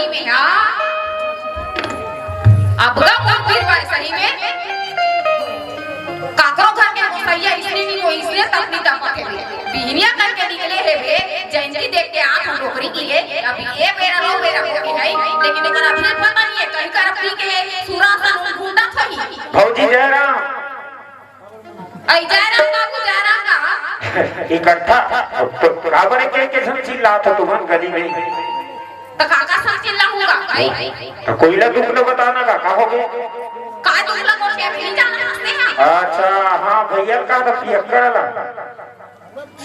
में ना अब का फिर भाई सही में काकरो घर के मुसैया इसने नहीं को इसने तपनी तपा के बिहनिया करके निकले है वे जयंती देख के आंख नौकरी की है अभी ये मेरा रो मेरा को है लेकिन इनका अभी पता नहीं है कहीं कर अपनी के सूरा सा ढूंढा थई भौजी जयराम आई जयराम बाबू जयराम का इकट्ठा तो काबर के सब चिल्ला था तुम्हारे गली में तो काका सब चिल्लाऊंगा भाई तो कोई ला दुख न बताना का कहोगे का दुख लग और क्या भी जाना हंसते हैं अच्छा हां भैया का तो पियक्कड़ ला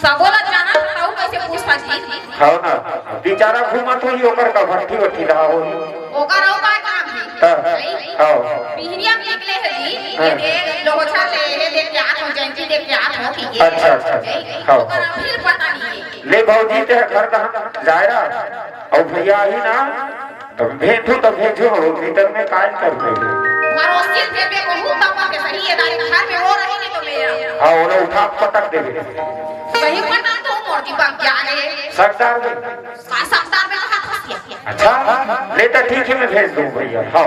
सबोला जाना बताओ कैसे पूछता जी हां ना बेचारा घूमत होई ओकर का भट्टी वट्टी रहा हो ओकर और का काम है हां बिहरिया में निकले है जी ये लोगोछा ले देख के आठ हो जयंती देख के आठ हो ठीक है अच्छा हां ओकर फिर पता नहीं है ले भौजी ते घर कहां जायरा और भैया ही ना तो भेजो भीतर में काल कर दे मरोसिल पे बहुत दबा के सही है दारी घर में हो रही नहीं तो मेरा हां उन्हें उठा पटक दे सही पता तो मोटी बात क्या है सरदार में का सरदार में कहां फंसी अच्छा ले तो ठीक है मैं भेज दूं भैया हां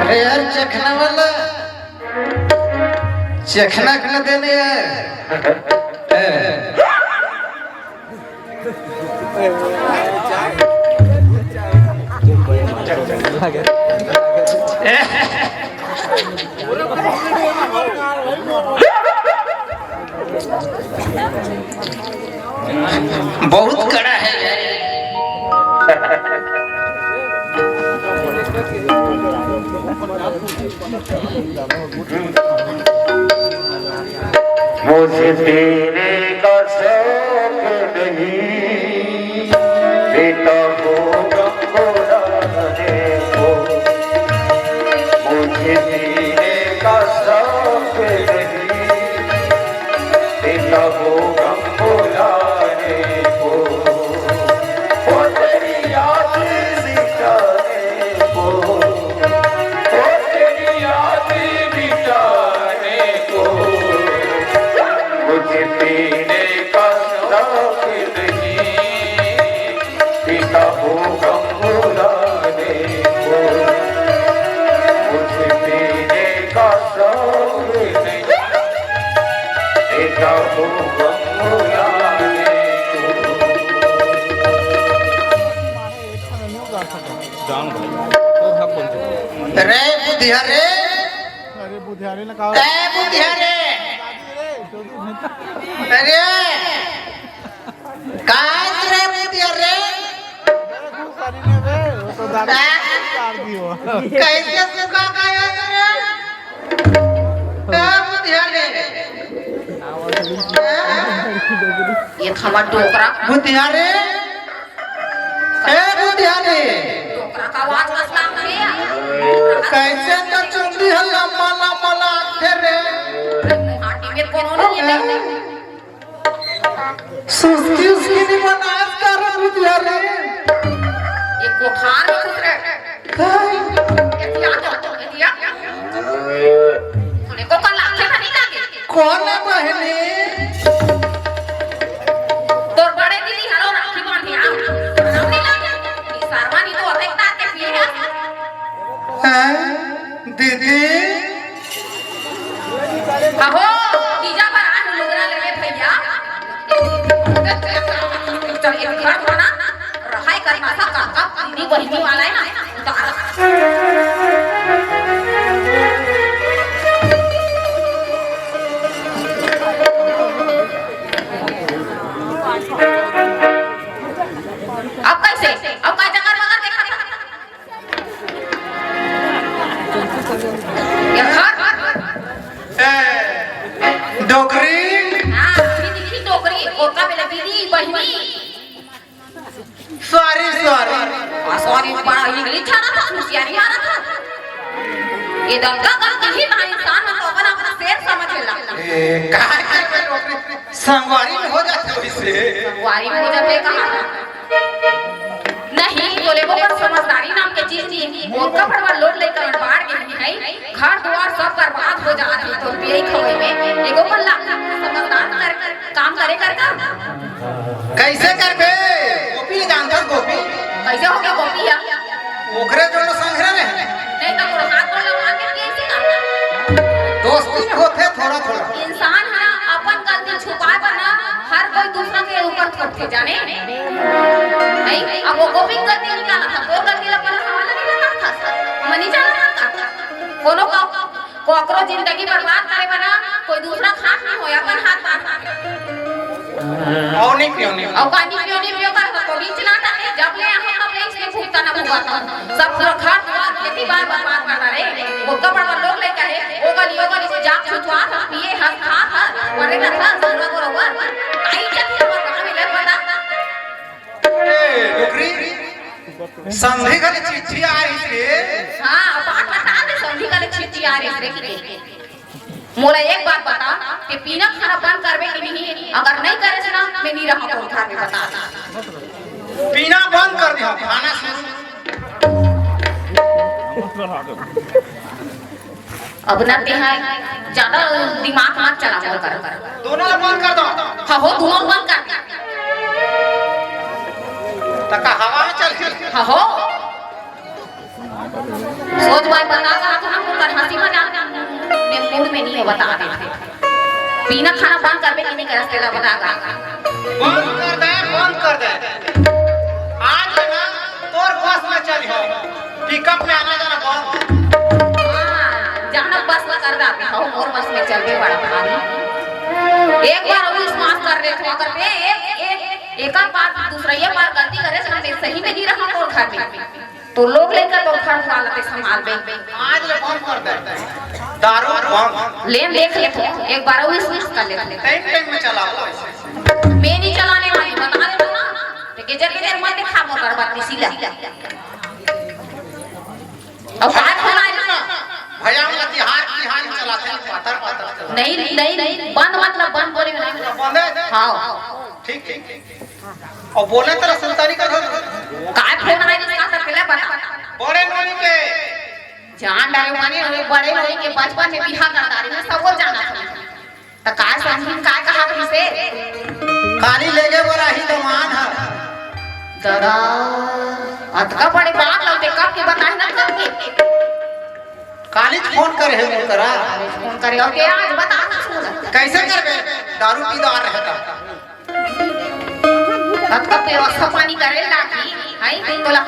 अरे यार चखना वाला चखना न देने यार बहुत कड़ा है मुझे तेरे का शौक नहीं बेटा को गंगोराने को मुझे तेरे का शौक नहीं बेटा को गंगोराने को वो तेरी याद बिताने को वो तेरी याद बिताने को मुझे पीने का शौक नहीं पिता हो गंगोराने को मुझे पीने का शौक नहीं पिता हो गंगोराने को रे बुधियारे अरे बुधियारे ना कहा ए बुधियारे अरे काज रे बुधियारे सारी ने वे वो तो दादा काट दियो कैसे सुखा गया रे ए बुधियारे ये खमा टोकरा बुधियारे ए बुधियारे टोकरा का आवाज असला करे कैसे तो चुंदी हल्ला माला माला रे हाटी में कोनो नहीं है सुस्ती उसकी नहीं बनास कर बुधियारे ये कोठार में खुद रहे एतिया तूने को कल लाखे नहीं लागे कौन है बहनी तोर बड़े दीदी हरो राखी बांधी आओ नाम नहीं लागे शर्मानी तो अपेक्षा के पिए है हैं दीदी अहो तीजा पर आज लोगरा लेवे भैया चल एक घर बना रहाई करना था काका दीदी बहिनी वाला है ना उतारा अब कैसे अब का जगह मगर देखा था ये घर डोकरी हां दीदी टोकरी ओका बेले दीदी बहिनी सॉरी सॉरी बड़ा इंग्लिश था ना होशियारी आ रहा था ये दंगा का कहीं ना इंसान में तो अपना शेर समझेला संगवारी में हो जाता है इससे वारी में हो जाते है कहाँ नहीं बोले वो पर समझदारी नाम के चीज नहीं मोका पड़वा लोट लेकर बाढ़ के है घर द्वार सब बर्बाद हो जात है तो यही खवे में एगो मल्ला समझदार कर काम करे कर कैसे करबे गोपी जानकर गोपी कैसे हो गया गोपी या ओकरे जो संघरे में नहीं तो वो हाथ में लगा के कैसे करना दोस्ती में होते थोड़ा थोड़ा इंसान है अपन गलती छुपा बना हर कोई दूसरा के ऊपर थोपते जाने नहीं अब वो गोपी गलती निकाला था वो गलती ला पर हवाला नहीं लगा था मनी जाना था कोनो का कोकरो जिंदगी बर्बाद करे बना कोई दूसरा खास नहीं होया अपन हाथ मार और नहीं पियो नहीं और पानी पियो कर तो बीच ना था जब ले हम तब ले इसके फूकता ना भुगाता सब पूरा घर द्वार खेती बार बर्बाद करना रे वो कपड़ पर लोग लेकर है वो गली से जाग छुचवा था पिए हंस खा था मरे ना था सोना बरोबर आई जब पर गांव में ले पता ए डुगरी संधि का चिट्ठी आ रही थी हां बात बता दे संधि का चिट्ठी आ रही रे मोला एक बात बता कि पीना खाना बंद करबे कि नहीं अगर नहीं करे ना मैं नहीं रहूं तो घर में बता पीना बंद कर दिया खाना अब ना ते है ज्यादा दिमाग मत चला कर दोनों बंद कर दो हां हो दोनों बंद कर तका हवा में चल हां हो सोच भाई बता कर हम कर हंसी मजाक मैं मूड में नहीं है बता दे पीना खाना बंद करबे कि नहीं करे तेरा बता बंद कर दे आज ना तोर बस में चली हो पिकअप में आना जाना बंद जाना बस में कर दे हो और बस में चल के बड़ा पानी एक बार और विश्वास कर रहे थे करते एक बार दूसरा ये बार गलती करे तो सही में नहीं रखा और घर में तो लोग लेकर तो घर वाला पे संभाल बे आज ले बंद कर दे दारू बंद लेन देख ले एक बार और विश्वास कर ले टाइम में चला मैं नहीं चलाने वाली बता दे ना तो गेजर मत दिखा मोटर बात सीला अब बात होना है ना भैया हम तिहार चलाते हैं पातर नहीं बंद मतलब बंद बोले नहीं बंद है हां ठीक और बोले तरह सुल्तानी का काय फोन आए इसका करके बता बड़े नोनी के जान डाले माने हुए बड़े होई के बचपन में बिहार करदारी में सब को जाना था त काय समझी काय कहा किसे खाली लेके बड़ा ही दमान है दादा अतका बड़े बात लगते कब के बताई ना कब के खाली फोन करे है मुकरा फोन करे और के आज बता ना कैसे करबे दारू पीदार रहता अतका व्यवस्था पानी करे लागी हाय तोला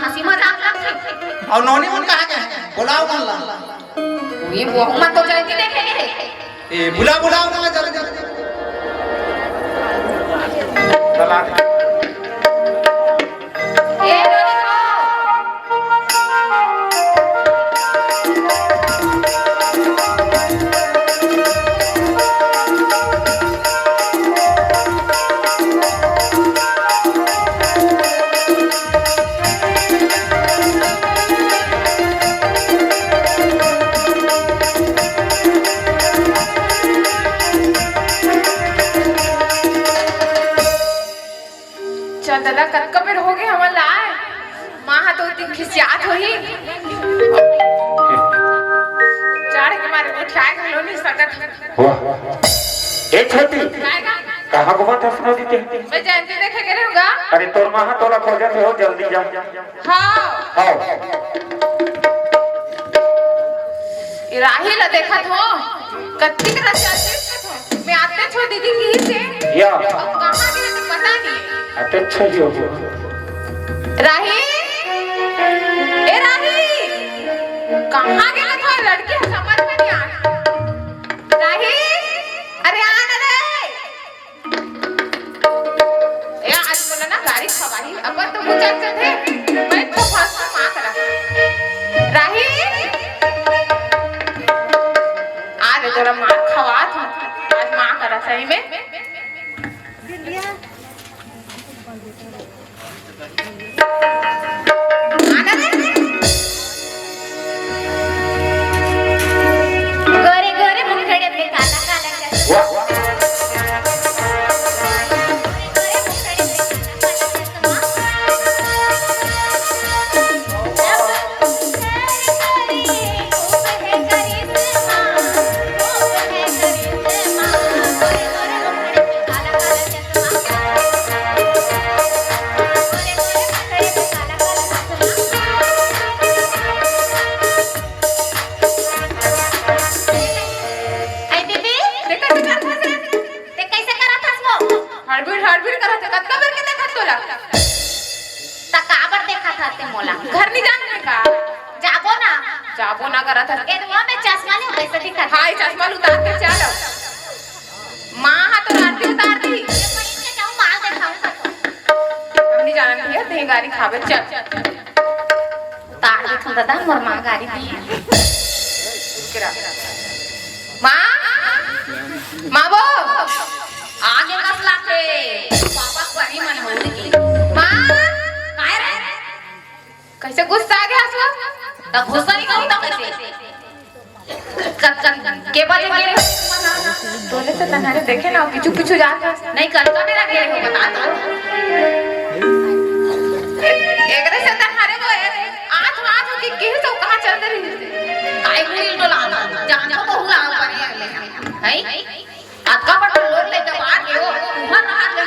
हंसी मजाक लगते और नोनी मन कहा के बुलाओ मन ला ये वो हम तो जल्दी देखेंगे ए बुलाओ ना जल्दी चला ए चंदला कनका में रहोगे हम लाए मां तो दिन खिसियात होई चाड़ के मारे उठाए घलो नहीं सकत वाह ए छोटी जाएगा कहां को मत सुना देते मैं जयंती देखे के रहूंगा अरे तोर मां तोला खोजत हो जल्दी जा हां आओ राही ला देखत हो कत्ती के रचा मैं आते छो दीदी की से या कहां गए तो पता नहीं अच्छा ही हो राही ए राही कहां गए तो लड़की समझ में नहीं आ राही अरे आना रे ए आज बोला ना गाड़ी खवाही अब तो मुझे थे मैं तो फास्ट मां करा राही आज जरा मार खवा था आज मां करा सही में गोरे गोरे मुखड़े पे काला काला वाह गोरे मुखड़े पे हड़बड़ करत कतना बेर के देखत तोला ता काबर देखा था ते मोला घर नहीं जाने का जाबो ना करत है एदवा में चश्मा ले वैसे दिखा हाय चश्मा उतार के चलो मां हां तो आरती उतार दी मैं जाऊं माल दिखाऊं हम नहीं जाना नहीं है ते गाड़ी खावे चल तार दे थन दादा मोर मां गाड़ी दी मां वो आगे कसला के पापा परी मन हो गई मां काय रे कैसे गुस्सा आ गया असला ता गुस्सा नहीं कहूं ता कैसे के बाजे गिरे तोले से तनारे देखे ना पीछू पीछू जाता नहीं कल का मेरा गिरे को बता दो एकरे से तनारे वो आज हो कि तो कहां चल रही काय गुल तो लाना जान तो हुआ परे है अक्का पर लोर ले जब आ गयो तुम्हार हाथ ले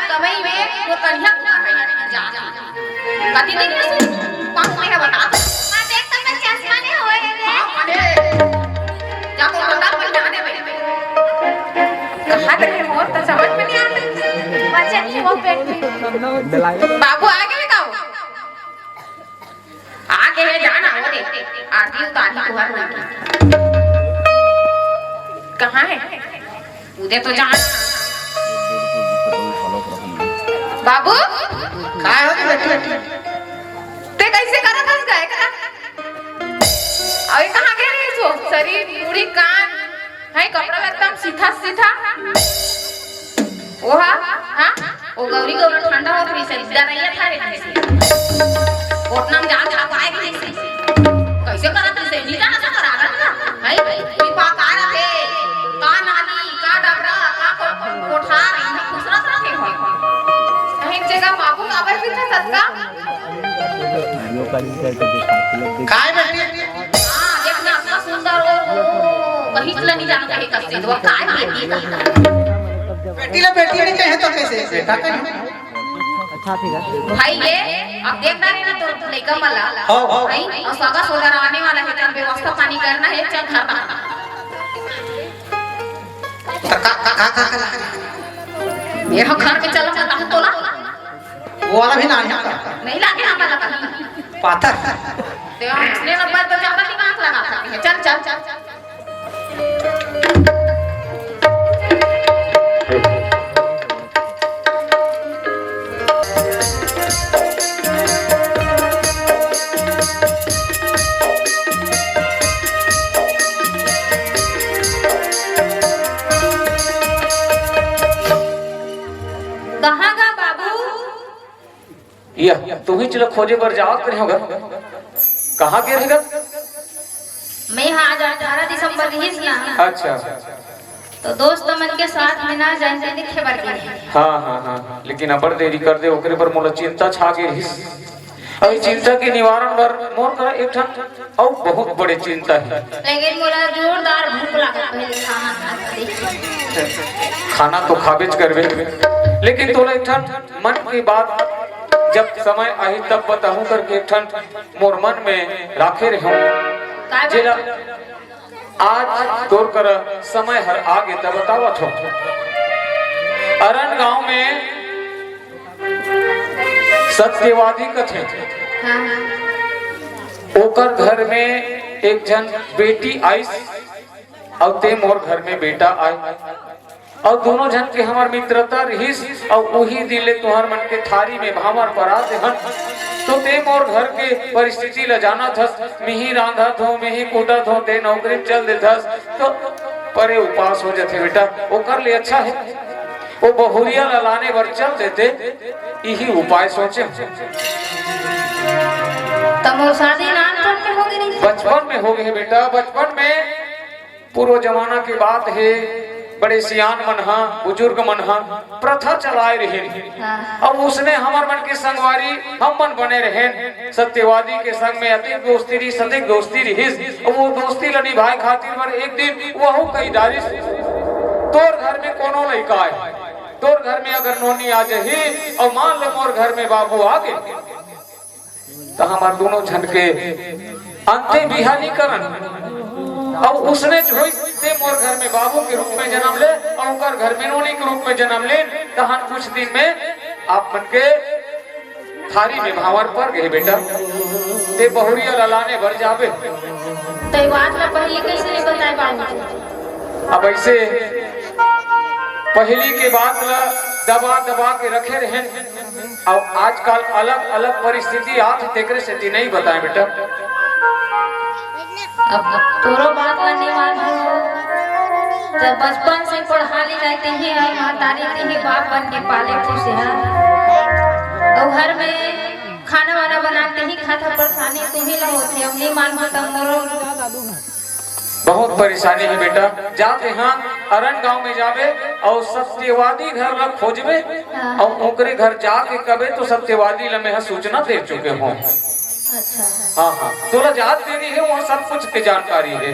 कमाई में वो कन्या पूरा है जा कति दिन में 5 महीना बता मां देख तो मैं चश्मा नहीं होए रे हां पढ़े जा को बता पर जाने में कहां तक है मोर तो समझ में नहीं आता बच्चे की वो पेट में बाबू आगे लगाओ आगे है जाना वो दे आरती उतारी तुम्हार मन कहां है उधर तो जान बाबू काय हो बेटी ते कैसे करत हस गए का अरे कहां गए रे सो शरीर पूरी कान है कपड़ा एकदम सीधा सीधा ओहा हां वो गौरी ठंडा होत रही से डरैया था रे कोटना में जा पाए कि नहीं कैसे करत से नहीं जाना तो करा ना है कोई पाकार है का नानी का डबरा का कोठार इन खुसरत रखे हो कहीं जगह बाबू काबर भी था सदका काय बेटी हां देखना इतना सुंदर हो कहीं चला नहीं जाना कहीं कैसे वो काय बेटी बेटी नहीं कहे तो कैसे बेटा कहीं भाई ये अब देखना है ना तो लड़का वाला हो भाई और सगा सोदर आने वाला है तब व्यवस्था पानी करना है चल घर आना मेरा घर के चला जाता है तोला वो वाला भी ना नहीं लागे हमारा कहीं पाथर तो इसने नंबर तो ज्यादा दिमाग लगा सकते हैं चल चल चल या तू ही चलो खोजे पर जाओ करे होगा कहाँ गए रहेगा मैं आज 18 दिसंबर रहीस ना अच्छा तो दोस्त मन के साथ में ना जाने दिखे बर गए हाँ लेकिन अपर देरी कर दे ओकरे पर मोला चिंता छा गई रही अभी चिंता के निवारण पर मोर का एक ठन और बहुत बड़े चिंता है लेकिन मोला जोरदार भूख लागत पहले खाना तो खाबेज करबे लेकिन तोला एक ठन मन की बात जब समय आई तब बताऊं करके एक ठन मोर मन में राखे रहूं जिला आज तोर कर समय हर आगे तब बतावत हो अरण गांव में सत्यवादी कथे ओकर घर में एक जन बेटी आई और ते मोर घर में बेटा आए और दोनों जन के हमार मित्रता रहीस और वही दिले तुहार मन के थारी में भावर परा देहन तो ते मोर घर के परिस्थिति ल जाना थस मिही रांधत हो मिही कूटत हो ते नौकरी चल देथस तो परे उपास हो जाते बेटा वो कर ले अच्छा है वो बहुरिया लाने बर चल देते यही उपाय सोचे तमो शादी नानपन में होगी नहीं बचपन में हो गए बेटा बचपन में पूर्व जमाना की बात है बड़े सियान मन हा बुजुर्ग मन हा प्रथा चलाए रहे अब उसने हमार मन के संगवारी हम मन बने रहे सत्यवादी के संग में अति दोस्ती रही सदिक दोस्ती रही वो दोस्ती लनी भाई खातिर पर एक दिन वह कई डारिस तोर घर में कोनो लड़का है तोर घर में अगर नोनी आ जाही और मान लो मोर घर में बाबू आ गए तो हमार दोनों झन के अंते बिहानी करन और उसने जो ते मोर घर में बाबू के रूप में जन्म ले और उनकर घर में नोनी के रूप में जन्म ले तहन कुछ दिन में आप मन के थारी में भावर पर गए बेटा ते बहुरिया ललाने भर जावे। तो बात ला पहले कैसे नहीं बताए बाबू? अब ऐसे पहली के बात ला दबा दबा के रखे रहे और आजकल अलग अलग परिस्थिति आत तेकरे से ती नहीं बताए बेटा। अब तोरो बात ला नहीं मालूम जब बचपन से पढ़ा ली जाते ही है महतारी ते ही बाप बन के पाले पोसे है तो घर में खाना वाना बनाते ही खाता परेशानी तुम ही ला होती अब नहीं मालूम तब मोरो बहुत परेशानी है बेटा। जाते हाँ अरण गांव में जावे और सत्यवादी घर ला खोजवे और ओकरे घर जाके कबे तो सत्यवादी ला में सूचना दे चुके हों। अच्छा हाँ हाँ तोला याद देनी है वहाँ सब कुछ की जानकारी है।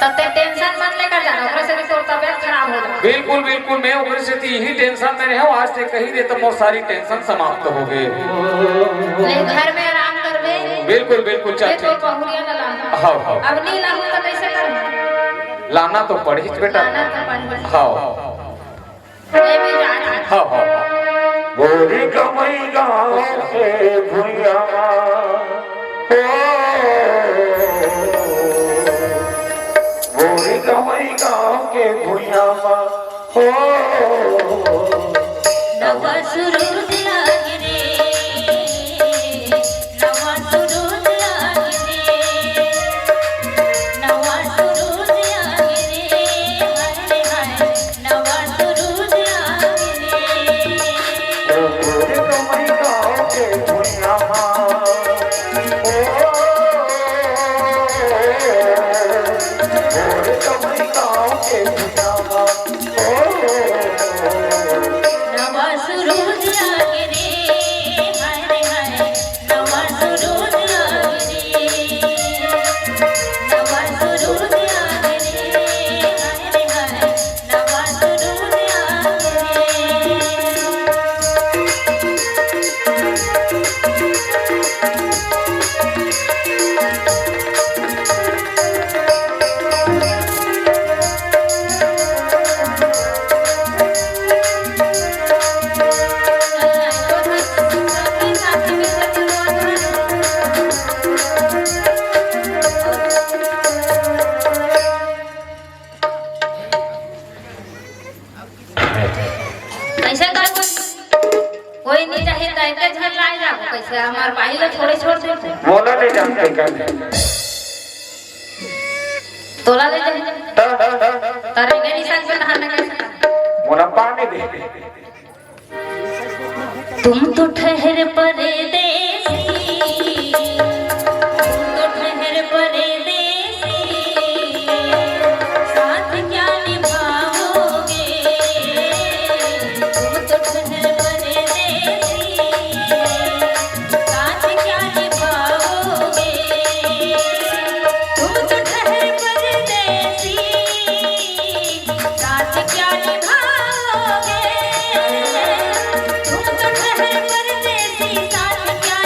तब ते टेंशन मत लेकर जाना ओकरे से भी तोर तबीयत खराब हो जाए। बिल्कुल बिल्कुल मैं ओकरे से यही टेंशन में रहूं आज से कही दे तो बहुत सारी टेंशन समाप्त हो गए। ले घर में आराम करवे। बिल्कुल बिल्कुल ते चाचा। तो बहुरिया न लाना। हाँ हाँ अब नहीं लाऊं तो कैसे करूं? लाना तो पड़ी बेटा। लाना तो पड़ी। हाँ ये भी जाना। हाँ हाँ बोरी कमई गाँव के भुइया बोरी कमई गाँव के भुइया हो नवा सुरूर लागे रे नवा सुरूर लागे रे नवा सुरूर लागे रे हरे हरे नवा सुरूर लागे रे बोरी कमई गाँव के भुइया बोरी कमई गाँव के भुइया नवा सुरूर लागे रे हरे हरे नवा सुरूर लागे रे नवा सुरूर लागे रे हरे हरे नवा सुरूर लागे रे कैसे कोई नहीं चाहिए तो एक झल लाई जाओ कैसे हमार भाई लोग थोड़े छोड़ दे बोला नहीं जानते कर तोला ले जा तारे ने निशान पे नहाने कैसे मोला पानी दे तुम तो ठहर परदेसी तुम तो ठहर परदेसी साथ क्या निभाओगे तुम तो ठहर परदेसी साथ क्या निभाओगे तुम तो ठहर परदेसी साथ क्या निभाओगे तुम तो ठहर परदेसी साथ क्या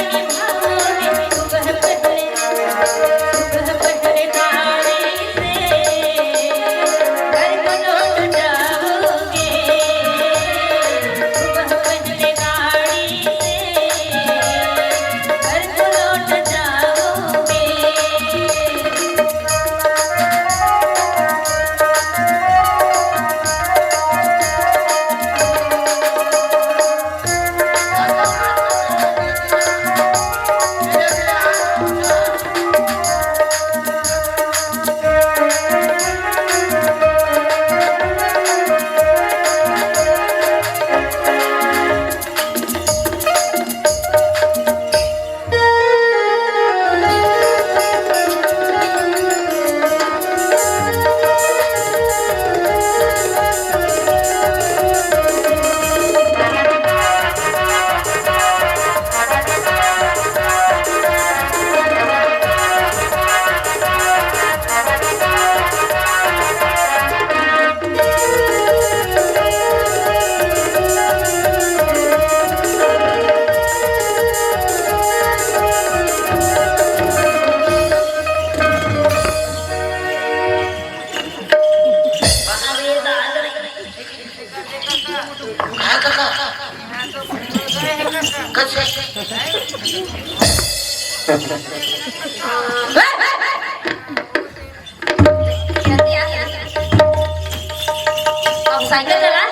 अब साइकिल चला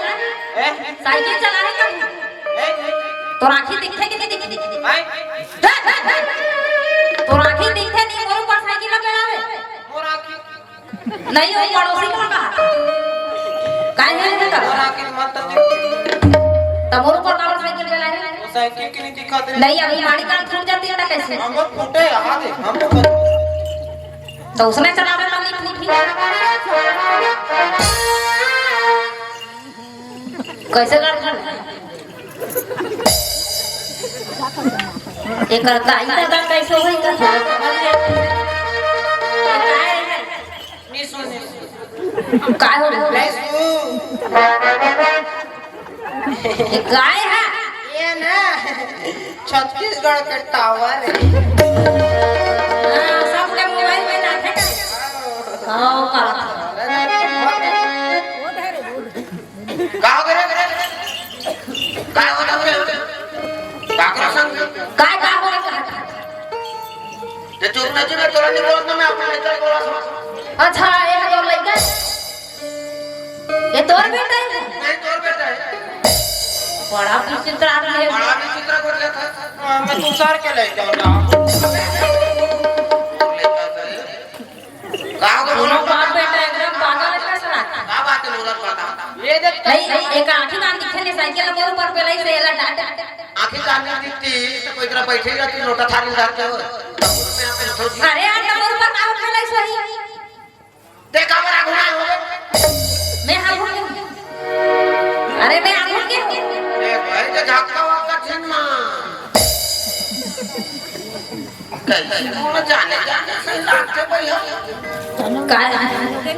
साइकिल चला है कब तो राखी दिखते कि नहीं दिखती तो राखी दिखते नहीं मोर ऊपर साइकिल लगा है नहीं वो पड़ोसी कौन कहा काहे है का तमोर ऊपर का साइकिल चला है साइकिल के नहीं दिखा दे नहीं अभी गाड़ी का छूट जाती है ना कैसे हम फूटे यहाँ दे हम तो उसने चलावे वाली थी कैसे कर एक करता इतना का कैसे होई का काय हो ये गाय है ये ना छत्तीसगढ़ के टावर है सबके मोबाइल में जाते हैं हां कर का करे काय होता है का कर संग काय का हो ते चोर नजर में तोरा नहीं बोलत मैं अपना लेकर बोला अच्छा ये तो लइका ये तोर बेटा है नहीं तोर बेटा है बड़ा विचित्र आदमी है बड़ा विचित्र कर लिया था मैं तू सार के ले जाऊंगा का दोनों बाप बेटा एकदम पागल है सला का बात है बोलत पता ये देख नहीं एक आंखी कान दिखे ने साइकिल लगे ऊपर पे लई से एला डाट आंखें कान नहीं दिखती तो कोई तरह बैठे रहती लोटा थारी उधार के हो मैं पे सोची अरे यार तमोर ऊपर का उठा लई सही देखा मेरा घुमा हो मैं हां अरे मैं आंखों के देख भाई तो झटका वाका छिनमा कैसे बोला जाने सही लागते भैया काय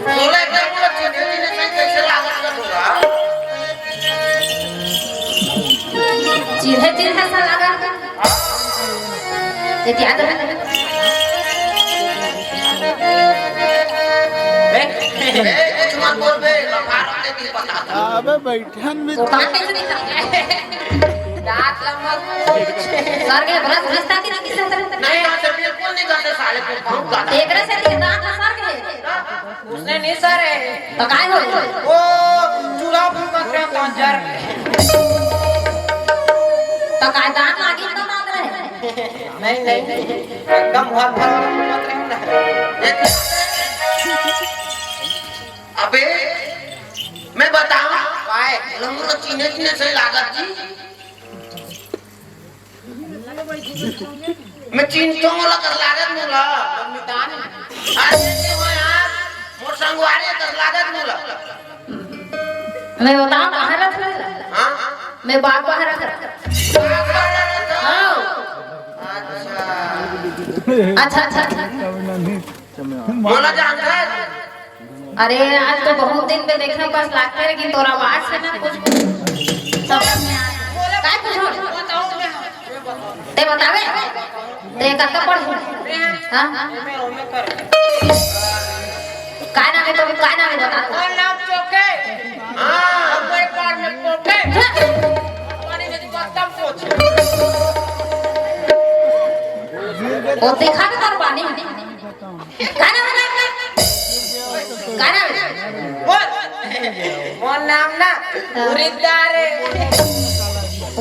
बोला एकदम बोला छिने सही कैसे लागत का तोरा चिढ़े चिढ़े सा लगा ये याद है कुछ मत बोल बे लफार ले दी पता था अबे बैठन में तो कान कैसे निकल गया दांत लंबा सर के ब्रश घसता कि नहीं किसी तरह नहीं यहाँ से बिल्कुल नहीं करते साले को बहुत गाता एक रस से दांत सर के उसने नहीं सरे तो काय हो वो चूल्हा फूक करते हैं पंजर तो काय दांत लागी तो दांत रहे नहीं एकदम बहुत भर मत रहना अबे मैं बताऊं काय लंगड़ा चीने से लागत जी मैं चीन तो वाला कर लागत मुला मितान आज ये हो यार मोर संगवारी कर लागत मुला मैं बताऊं बाहर रख हां मैं बाग बाहर रख अच्छा अच्छा अच्छा बोला जान है अरे आज तो बहुत दिन में देखने पास लागते है लेकिन तोरा आवाज से ना कुछ समझ में आ काय कुछ ते बतावे ते कत्ता पढ़ हां काय नाम है तो काय नाम है बता कौन नाम चोके हां कोई पार में पोके हमारी मेरी बात तब पूछ वो देखा के तर पानी काय नाम है काय नाम है बोल मोर नाम ना उरिदार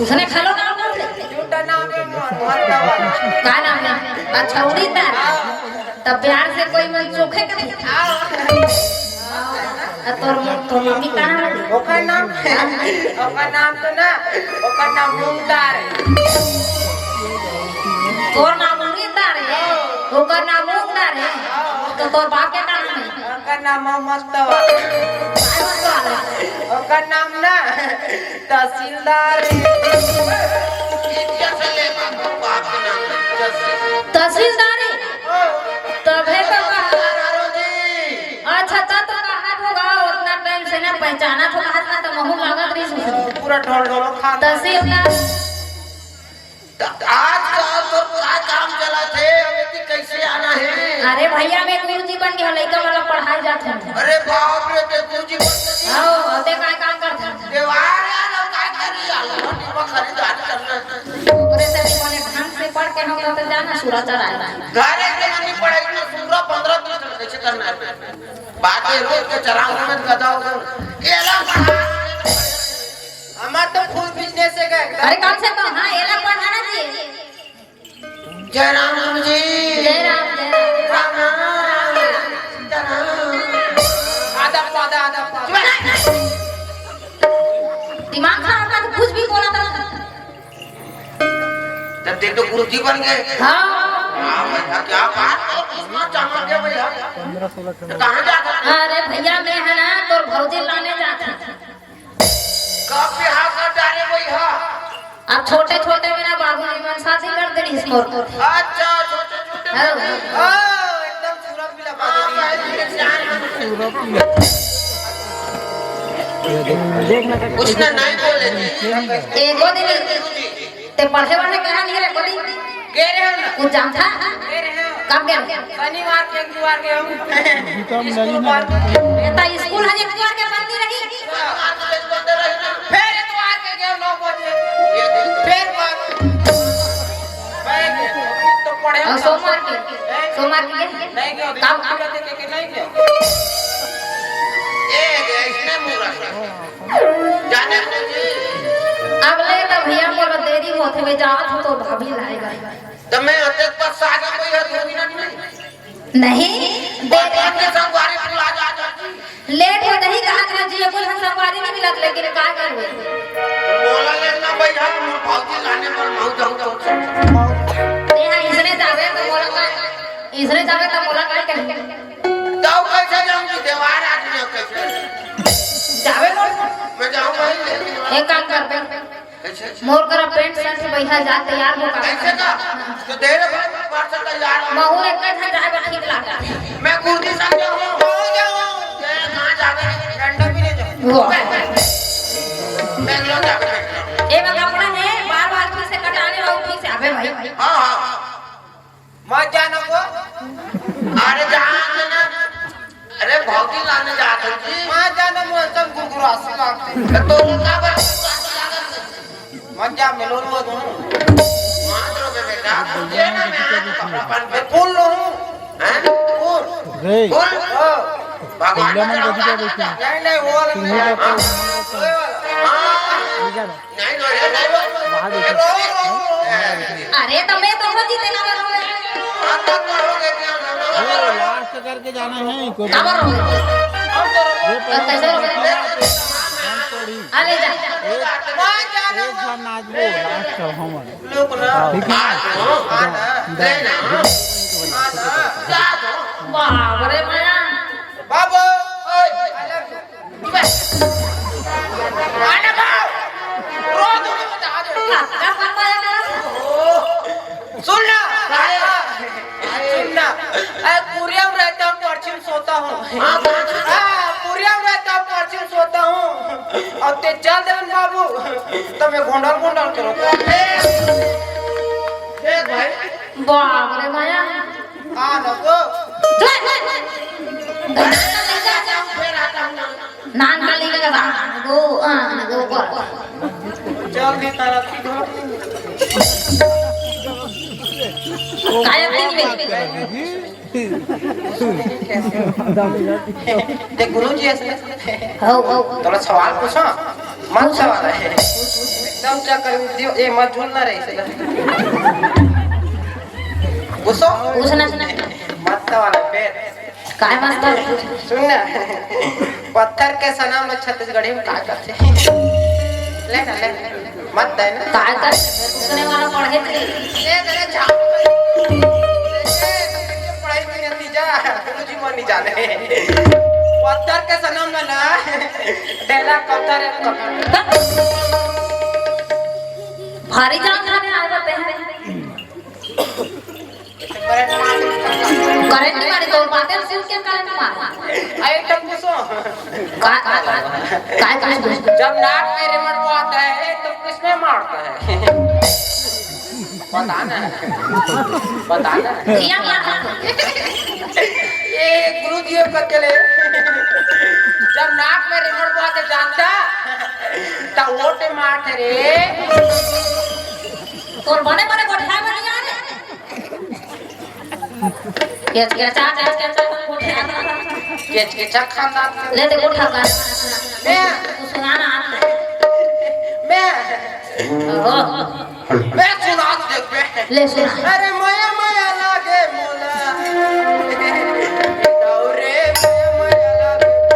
उसने खालो नाम बोल झूठा नाम है मोर दवा काय नाम है अच्छा उड़ीदार तब प्यार से कोई मन चोखे का तोर मम्मी का नाम है ओका नाम तो ना ओका नाम मुंगदार तोर नाम उड़ीदार है ओकर नाम मुंगदार है तो तोर बाप के नाम है ओका नाम मस्तवा ओका नाम ना तहसीलदार तहसीलदार है तबे तो अच्छा तो कहा होगा उतना टाइम से ना पहचाना तो कहा ना तो महू लागत रही सुसरी पूरा ढोल ढोल खा तहसीलदार आज कल तो क्या काम चला थे अबे कैसे आना है अरे भैया मैं गुरुजी बन गया लड़का वाला पढ़ाई जाते हैं अरे बाप रे ते गुरुजी आओ होते काय काम करते हैं देवार यार काय करी खरीदारी करना ओकरे से निमने ढंग से पढ़ के हम तो जाना सूरा चढ़ाएगा घरे के नहीं पड़ेगी ना सूरा 15 दिन कैसे करना है बाकी रोज के चराग में गधा हो केला हमार तो फूल बिजनेस है गए अरे कम से कम हां एला पढ़ाना चाहिए जय राम जी जय राम राम आधा पौधा दिमाग खराब था तो कुछ भी बोला था जब ते तो गुरुजी बन गए हां भैया क्या बात कितना चामा के भैया 15-16 कहां जाता अरे भैया मैं है ना तोर भौजी लाने जाता का बिहार कर डाले भैया अब छोटे छोटे मेरा बाबू ने मन शादी कर दे इसको अच्छा छोटे छोटे एकदम सूरत भी लगा कुछ ना नहीं बोले एगो दिन ते पढ़े वाले कहां नहीं रे कोडी कह रहे हो ना कुछ जान था कब गए शनिवार के गुरुवार के हम एता स्कूल हजे गुरुवार के बंद रही फिर इतवार के गए 9 बजे फिर तो पढ़े और सोमवार के नहीं गए काम के नहीं गए ए इसने मुरा जाने जी अब ले तो भैया बोल देरी होते में जात हो तो भाभी लाएगा तो मैं अते पर साजा कोई है 2 मिनट नहीं देर के संगवारी पर आ जा लेट हो नहीं कहा था जी कोई हम संगवारी नहीं मिलत लेकिन का करबे बोला लेना भैया भौजी लाने पर मऊ जाऊं तो यहां इसने जावे तो बोला का इसने जावे तो बोला का कहे तो कैसे जाऊंगी देवार आदमी कैसे जावे बोल मैं जाऊं भाई एक काम कर पे कैसे मोर कर पेंट शर्ट से बैठा जा तैयार हो का कैसे का तो देर बार से तैयार महू एक घर जावे ठीक लागा मैं गुरुजी संग जाऊं हो जाऊं मैं कहां जावे रंडा भी नहीं जाऊं बेंगलोर जावे ए में कपड़ा है बार-बार फिर से कटाने रहो ठीक से आवे भाई हां हां मत जाना को अरे जान ना अरे भौजी लाने जाते जी मत जाना मौसम गुरगुरासी लागते तो का बात मत जा मिलो लो तुम मारो बेटा ये ना मैं कपड़ा पहन के फूल लो हैं फूल रे फूल भगवान पिल्ला में गदी का देखी नहीं नहीं वो वाला नहीं नहीं वहां देखो अरे तो मैं तो खोजी देना बरोगे आता करोगे क्या लास्ट करके जाना है कोई ना बरोगे हम तो कैसे अरे जा एक बार नाच लो लास्ट हम लोग ना ठीक है लेना जा दो बाप रे माया बाबू ओए आना बाबू रो दो बता दो का फरमाया मेरा सुन ना सुन ना पूरिया में रहता हूँ पश्चिम सोता हूँ पूरिया में रहता हूँ पश्चिम सोता हूँ और ते चल दे बाबू तो मैं घोंडल घोंडल करो देख भाई बाप रे माया आ ना तो नान खाली का गो कर चल दी तारा की घर काय नहीं देख गुरुजी ऐसे हो थोड़ा सवाल पूछो मत सवाल है एकदम क्या कर दियो ये मत झूलना रही से पूछो पूछना मत सवाल है फिर काय मास्टर सुन ना पत्थर के सनाम लोग छत्तीसगढ़ी में क्या करते ले ना मत दे ना काय कर पूछने वाला पढ़े थे ले तेरे झाप पढ़ाई में नहीं जा गुरुजी मन नहीं जाने पत्थर के सनाम में ना डेला पत्थर है भारी जान खाने आ जाते हैं करंट मारे तो बातें सुन के करंट मारा आए तब पूछो काय जब नाक में रिमोट को आता है तो किसमें मारता है बताना दिया मारा ये गुरुजी का चले जब नाक में रिमोट को आके जानता ता वोटे मारते रे तोर बने बने गोठा में नहीं आ रे केच के चा गोठा केच के खाना ले दे गोठा का मैं तू सुनाना आता मैं ओ मैं सुना देख बे ले सुना अरे माया माया लागे मोला दौरे माया लागे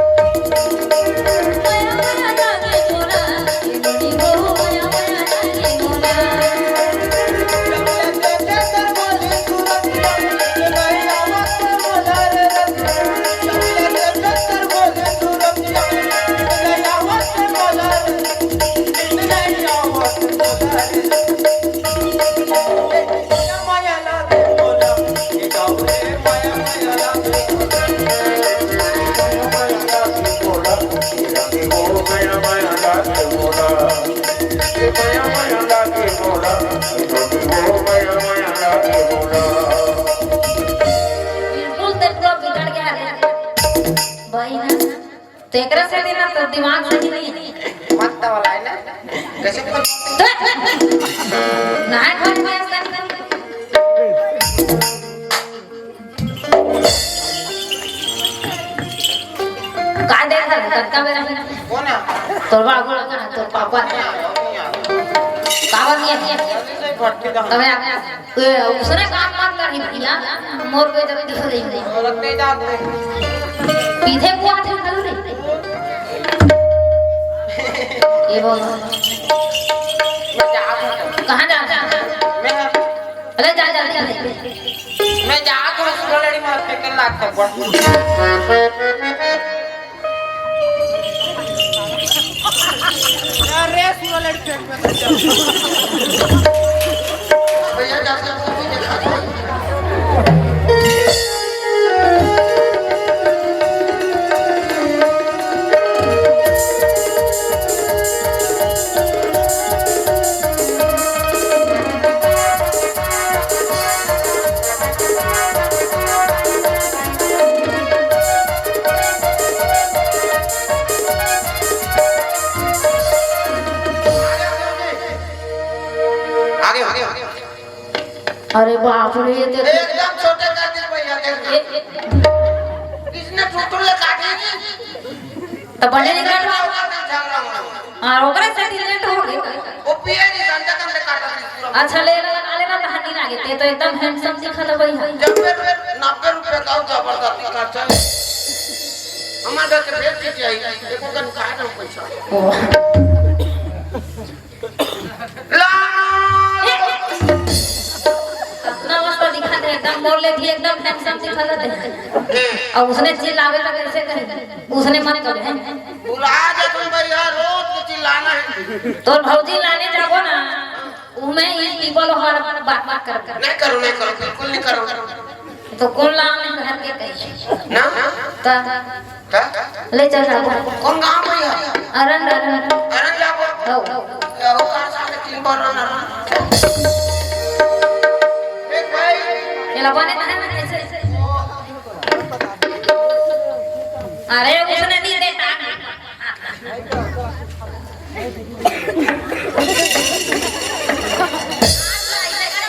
तेकरा से देना तो दिमाग सही नहीं है मत वाला है ना कैसे बोल ना है कोई बात का देखा कक्का मेरा कौन है तोर बाबू लगा तोर पापा कावा दिया तबे उसने काम मत कर भैया मोर पे जब दिख रही है औरत नहीं जाते पीछे को आते उठा रे ये बोल मैं जा रहा हूं कहां जा रहा मैं अरे जा जल्दी मैं जा तो स्कूल लड़ी मार फेंक लाग कर पड़ अरे सुनो लड़के भैया जाके मूवी देखा अरे बाप रे ये तो एकदम छोटे कर दी भैया किसने टुटुले काटे तो बड़े निकल झगड़ा हां ओकरे से लेट हो गई वो पिए नहीं संता कम से काटा पूरा अच्छा ले लगा लेना तो हनी लागे ते तो एकदम हैंडसम दिखा था भाई जब फिर 90 रुपए का जबरदस्ती खर्चा हमारे के भेज दीजिए देखो कन काट दो पैसा ला अपना वास्ता दिखा दे एकदम बोल ले थी एकदम हैंडसम दिखा था और उसने चिल्लावे लगा कैसे करे उसने मन करे बुला दे तुम भैया रोज के चिल्लाना है तो भौजी लाने जाबो ना उमे ही टीबल हर बात कर नहीं करो बिल्कुल नहीं करो तो कौन लाने घर के कही ना ता ले चल जाबो कौन गांव भैया अरन अरे जाबो हो हो का साले 3 बार ना एक भाई ये लबाने ना ऐसे अरे उसने दी दे टांग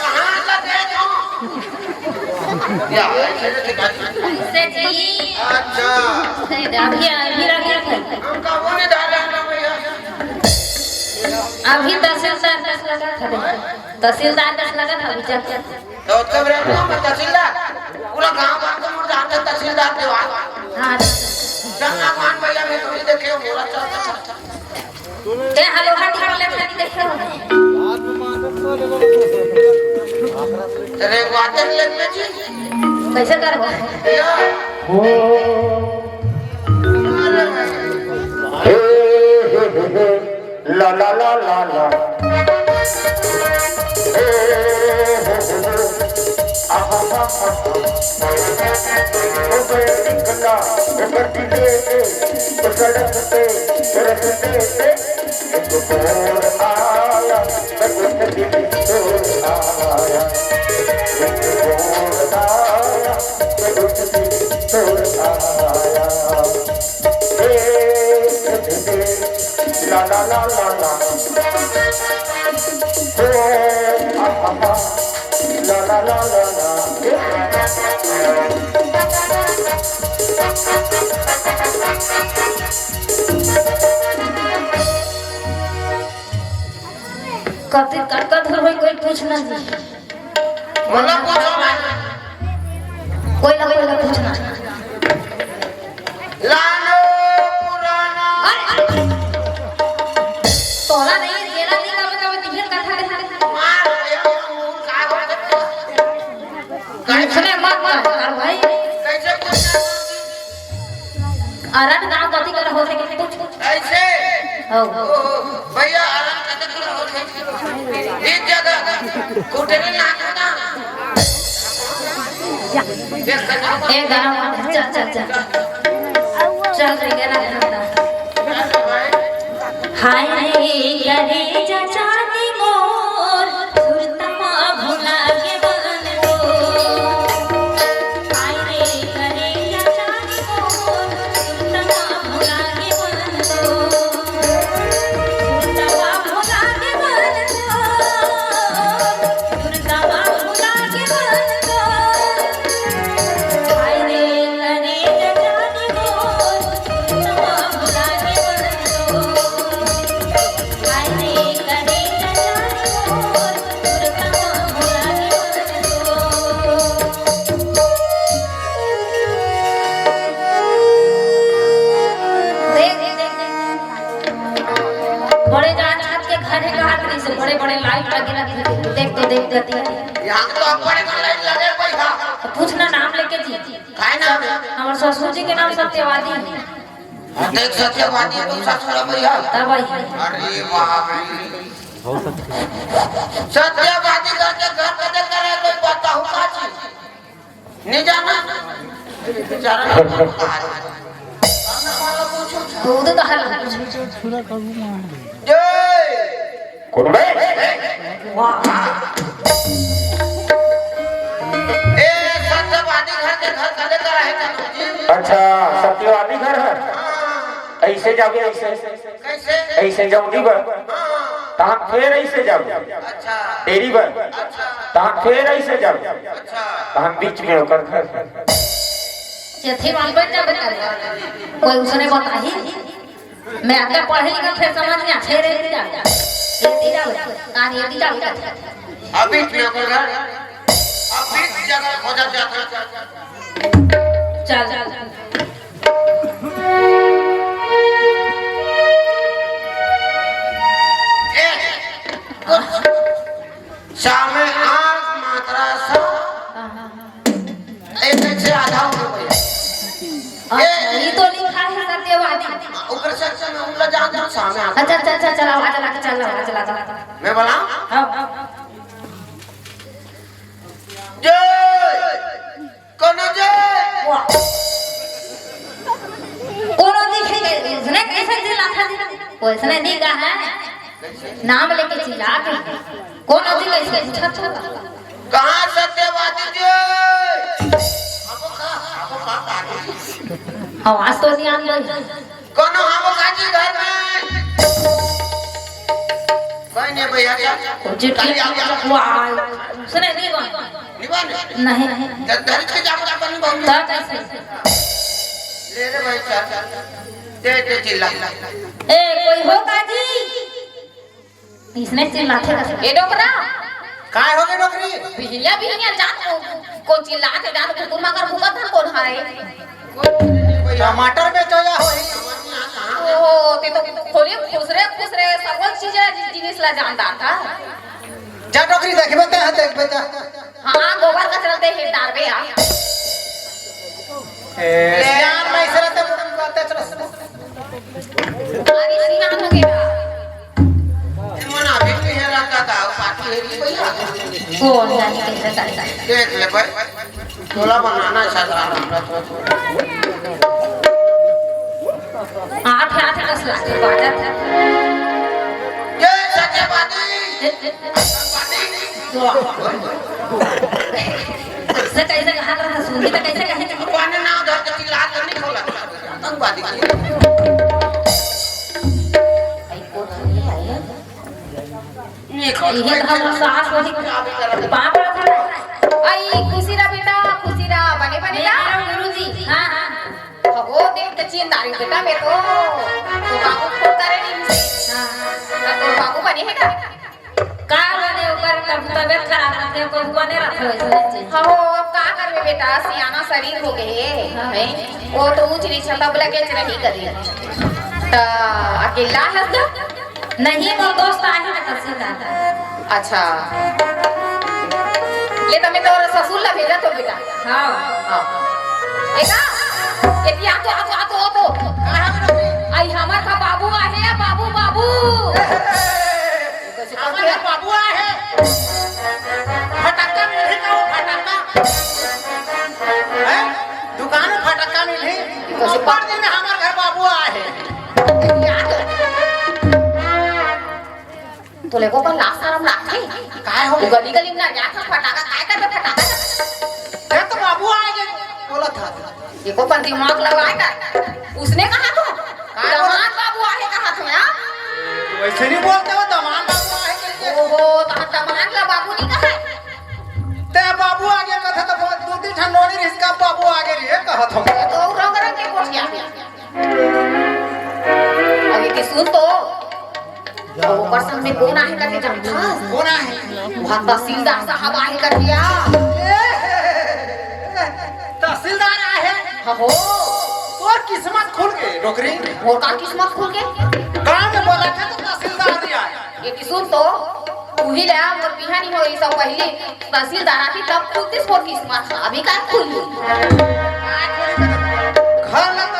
कहां का दे दो या से जी अच्छा से अभी रख हम का वो नहीं डाला ना भैया अभी तहसीलदार 10 लगा था तहसीलदार 10 लगा था अभी चल तो कब रे हम तहसीलदार पूरा गांव भर को मुझे जानते तहसीलदार देवाल हां जंगा मान भैया में तुम देखे हो मोरा चलता ते हेलो हट ले देखे हो तेरे वाटर लेक में जी कैसे करबो या ला ला ला ला ला ओ बेटिकला बड़ी ले तो सड़क पे रस्ते पे एक बोर आया बगुत दिल तोड़ आया एक बोर आया बगुत दिल तोड़ आया La la la la la. कति कटकट होई कोई पूछना जी बोला पूछो ना कोई ना पूछना लानो पुराना तोरा नहीं गेला नहीं कब दिखन कथा कथा मार गया का कैसे मत कर भाई कैसे पूछना अरन गांव कति कर हो सके पूछ ऐसे हो भैया आराम करते तो होते इस जगह कुटने ना करना देख कर ए गांव चल रे गेला हाय रे करे जानी मोर सुरतमा भुला के बन दो हाय रे करे जानी मोर सुरतमा भुला के बन दो सुरतमा भुला के बन दो सुरतमा भुला के बन दो हाय रे करे जानी मोर सुरतमा भुला के बन दो हाय रे करे जानी मोर सुरतमा भुला के बन दो बड़े जान छत के घर है कहां नहीं से बड़े बड़े लाइट लगे रहते देख तो देख देती है यहां तो बड़े बड़े लाइट लगे पैसा पूछना नाम लेके जी काय नाम है हमारे ससुर जी के नाम सत्यवादी है देख सत्यवादी है तुम ससुर भैया तब आई अरे बाप रे सत्यवादी करके घर कदे करे कोई पता हो का चीज नहीं जाना दूध का हल जय कुर्बे ए सत्यवादी घर के घर कदे करे है कानू जी अच्छा सत्यवादी घर है ऐसे जाओगे ऐसे कैसे ऐसे जाओगी बर तहां फिर ऐसे जाओगे अच्छा तेरी बर अच्छा तहां फिर ऐसे जाओगे अच्छा तहां बीच में होकर घर जथी वाल बन जा बता कोई उसने बताई मैं आगे पढ़े लिखा फिर समझ में अच्छे रह जा ये तेरा कान ये तेरा अभी क्यों कर घर अभी जगह खोजा जाता चल चल सामने आग मात्रा सा एक से आधा हो गया ये तो लिखा है सत्यवादी ऊपर सेक्शन में उंगला जान सामने आग अच्छा अच्छा अच्छा चला चला मैं बोला हां जय कौन जय कोनो दिखे उसने कैसे चिल्ला था उसने नहीं कहा है नाम लेके चिल्ला के कोनो दिखे कैसे पूछा था कहां सत्यवादी जय आपको कहा आवाज तो नहीं आ रही कौन हम काजी घर में कोई नहीं भैया क्या चिट्ठी वाह सुने नहीं निवान नहीं घर के जाकर अपन बहुत तो कैसे ले रे भाई चाचा दे चिल्ला ए कोई हो काजी इसने चिल्लाते कैसे ए डोकरा काय हो गई नौकरी बिहिया जान को चिल्लाते जान कुकुर मगर भूकत धन कौन हारे टमाटर बेचो या होई ओ ते तो खोले खुसरे सब चीज जिनिस ला जानदार था जा नौकरी देखबे ते देख बेटा हां गोबर का चलते है डारबे आ यार मैं इसरा ते मुंडन बाते चल अरे सीना हो गया मन अभी भी है रखा था पार्टी है भैया कौन जाने कैसे करता है देख ले भाई छोला बनाना साधारण हमरा आठ आठ दस लाख की बात है जय सत्यवादी से कैसे कहा था सुनी तो कैसे कहे पाने ना उधर के लात नहीं खोला आतंकवादी आई कोट नहीं आई ये हम सास होती बाप रहा आई खुशी रा बेटा खुशी रा बने बने ना गुरुजी हां हां वो देख के चिंतारी बेटा मैं तो बाबू खोता रे नहीं हां तो बाबू बने है का बने ऊपर तबियत खराब रहते को बने रखो ऐसे हाँ हो अब का करबे बेटा सियाना शरीर हो गए हैं वो तो ऊंच नीच तब लगे नहीं करी ता अकेला है तो नहीं मोर दोस्त आहे ना तहसीलदार अच्छा ले तमे तो ससुर ला भेजा तो बेटा हां हां एका एती आ तो आई हमार का बाबू आहे बाबू बाबू हमारा बाबू आहे फटाका मिली का वो फटाका हैं दुकान में फटाका मिली ऊपर दिन में हमारे घर बाबू आहे तो लेको पण लास्ट आराम लागते काय हो गली गली में जाता फटाका काय करबे फटाका ये तो बाबू आए बोला था देखो पर दिमाग लगाए कर उसने कहा तो दमान बाबू आहे कहा तो यार वैसे नहीं बोलते हो दमान बाबू आहे कैसे ओहो दमान ला बाबू नहीं कहा ते बाबू आगे कथा तो बहुत दो तीन ठंडोनी रिस्का बाबू आगे रे कहा था तो रंग रंग के कोठ गया अभी के सुन तो ऊपर से में कौन आहे करके जानता कौन आहे वहां तहसीलदार साहब आहे करके तहसीलदार आहे हाँ हो और किस्मत खुल गई नौकरी और का किस्मत खुल गए गांव में बोला था तो तहसीलदार ही आया ये कि सुन तो उही ले मोर बिहानी हो ई सब पहले तहसीलदार आती तब खुद से मोर किस्मत अभी का खुल घर लग